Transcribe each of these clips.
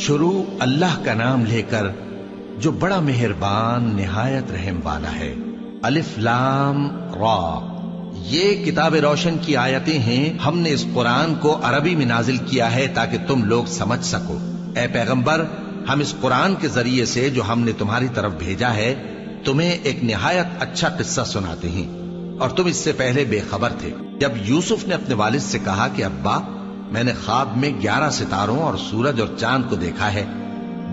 شروع اللہ کا نام لے کر جو بڑا مہربان نہایت رحم والا ہے۔ الف لام را، یہ کتاب روشن کی آیتیں ہیں۔ ہم نے اس قرآن کو عربی میں نازل کیا ہے تاکہ تم لوگ سمجھ سکو۔ اے پیغمبر، ہم اس قرآن کے ذریعے سے جو ہم نے تمہاری طرف بھیجا ہے تمہیں ایک نہایت اچھا قصہ سناتے ہیں، اور تم اس سے پہلے بے خبر تھے۔ جب یوسف نے اپنے والد سے کہا کہ ابا، میں نے خواب میں 11 ستاروں اور سورج اور چاند کو دیکھا ہے،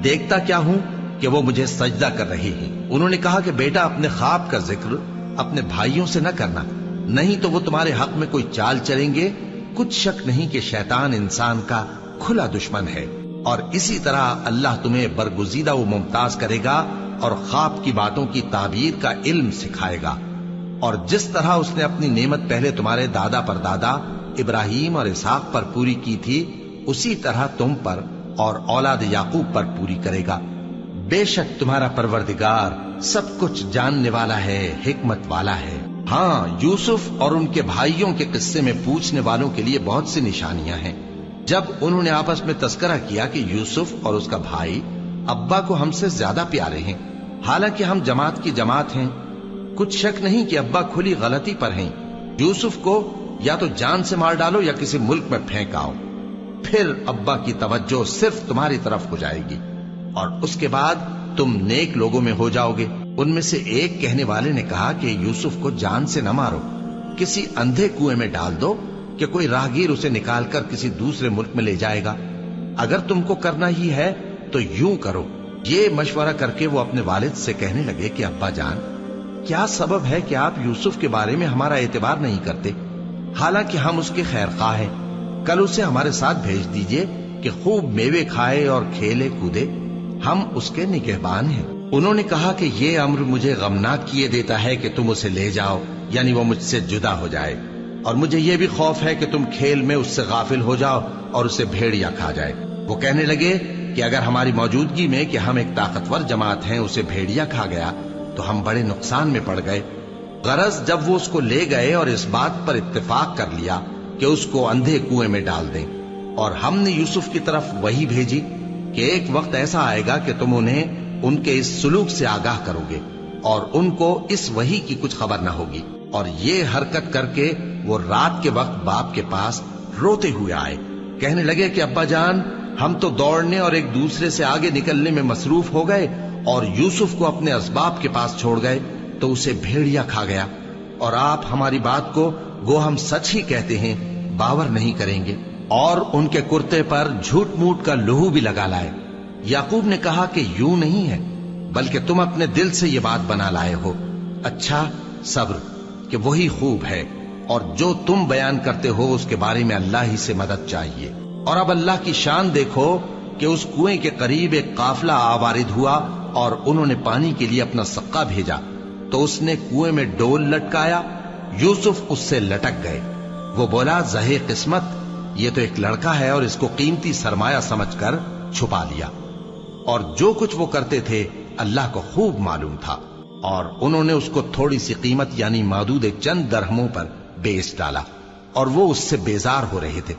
دیکھتا کیا ہوں کہ وہ مجھے سجدہ کر رہے ہیں۔ انہوں نے کہا کہ بیٹا، اپنے خواب کا ذکر اپنے بھائیوں سے نہ کرنا، نہیں تو وہ تمہارے حق میں کوئی چال چلیں گے۔ کچھ شک نہیں کہ شیطان انسان کا کھلا دشمن ہے، اور اسی طرح اللہ تمہیں برگزیدہ و ممتاز کرے گا اور خواب کی باتوں کی تعبیر کا علم سکھائے گا، اور جس طرح اس نے اپنی نعمت پہلے تمہارے دادا پر دادا ابراہیم اور اسحاق پر پوری کی تھی، اسی طرح تم پر اور اولاد یعقوب پر پوری کرے گا۔ بے شک تمہارا پروردگار سب کچھ جاننے والا ہے، حکمت والا ہے۔ ہاں، یوسف اور ان کے بھائیوں کے قصے میں پوچھنے والوں کے لیے بہت سی نشانیاں ہیں۔ جب انہوں نے آپس میں تذکرہ کیا کہ یوسف اور اس کا بھائی ابا کو ہم سے زیادہ پیارے ہیں، حالانکہ ہم جماعت کی جماعت ہیں، کچھ شک نہیں کہ ابا کھلی غلطی پر ہیں۔ یوسف کو یا تو جان سے مار ڈالو یا کسی ملک میں پھینک آؤ، پھر ابا کی توجہ صرف تمہاری طرف ہو جائے گی، اور اس کے بعد تم نیک لوگوں میں ہو جاؤ گے۔ ان میں سے ایک کہنے والے نے کہا کہ یوسف کو جان سے نہ مارو، کسی اندھے کنویں میں ڈال دو کہ کوئی راہگیر اسے نکال کر کسی دوسرے ملک میں لے جائے گا۔ اگر تم کو کرنا ہی ہے تو یوں کرو۔ یہ مشورہ کر کے وہ اپنے والد سے کہنے لگے کہ ابا جان، کیا سبب ہے کہ آپ یوسف کے بارے میں ہمارا اعتبار نہیں کرتے؟ حالانکہ ہم اس کے خیر خواہ ہیں، کل اسے ہمارے ساتھ بھیج دیجئے کہ خوب میوے کھائے اور کھیلے کودے، ہم اس کے نگہبان ہیں۔ انہوں نے کہا کہ یہ امر مجھے غمناک کیے دیتا ہے کہ تم اسے لے جاؤ، یعنی وہ مجھ سے جدا ہو جائے، اور مجھے یہ بھی خوف ہے کہ تم کھیل میں اس سے غافل ہو جاؤ اور اسے بھیڑیا کھا جائے۔ وہ کہنے لگے کہ اگر ہماری موجودگی میں کہ ہم ایک طاقتور جماعت ہیں اسے بھیڑیا کھا گیا تو ہم بڑے نقصان میں پڑ گئے۔ غرض جب وہ اس کو لے گئے اور اس بات پر اتفاق کر لیا کہ اس کو اندھے کنویں میں ڈال دیں، اور ہم نے یوسف کی طرف وحی بھیجی کہ ایک وقت ایسا آئے گا کہ تم انہیں ان کے اس سلوک سے آگاہ کرو گے، اور ان کو اس وحی کی کچھ خبر نہ ہوگی۔ اور یہ حرکت کر کے وہ رات کے وقت باپ کے پاس روتے ہوئے آئے، کہنے لگے کہ ابا جان، ہم تو دوڑنے اور ایک دوسرے سے آگے نکلنے میں مصروف ہو گئے اور یوسف کو اپنے اسباب کے پاس چھوڑ گئے تو اسے بھیڑیا کھا گیا، اور آپ ہماری بات کو گو ہم سچ ہی کہتے ہیں باور نہیں کریں گے۔ اور ان کے کرتے پر جھوٹ موٹ کا لہو بھی لگا لائے۔ یعقوب نے کہا کہ یوں نہیں ہے، بلکہ تم اپنے دل سے یہ بات بنا لائے ہو۔ اچھا، صبر، کہ وہی خوب ہے، اور جو تم بیان کرتے ہو اس کے بارے میں اللہ ہی سے مدد چاہیے۔ اور اب اللہ کی شان دیکھو کہ اس کنویں کے قریب ایک قافلہ آوارد ہوا اور انہوں نے پانی کے لیے اپنا سقا بھیجا، تو اس نے کنویں میں ڈول لٹکایا، یوسف اس سے لٹک گئے۔ وہ بولا، زہے قسمت، یہ تو ایک لڑکا ہے، اور اس کو قیمتی سرمایہ سمجھ کر چھپا لیا۔ اور جو کچھ وہ کرتے تھے اللہ کو خوب معلوم تھا، اور انہوں نے اس کو تھوڑی سی قیمت یعنی مادود چند درہموں پر بیچ ڈالا، اور وہ اس سے بیزار ہو رہے تھے۔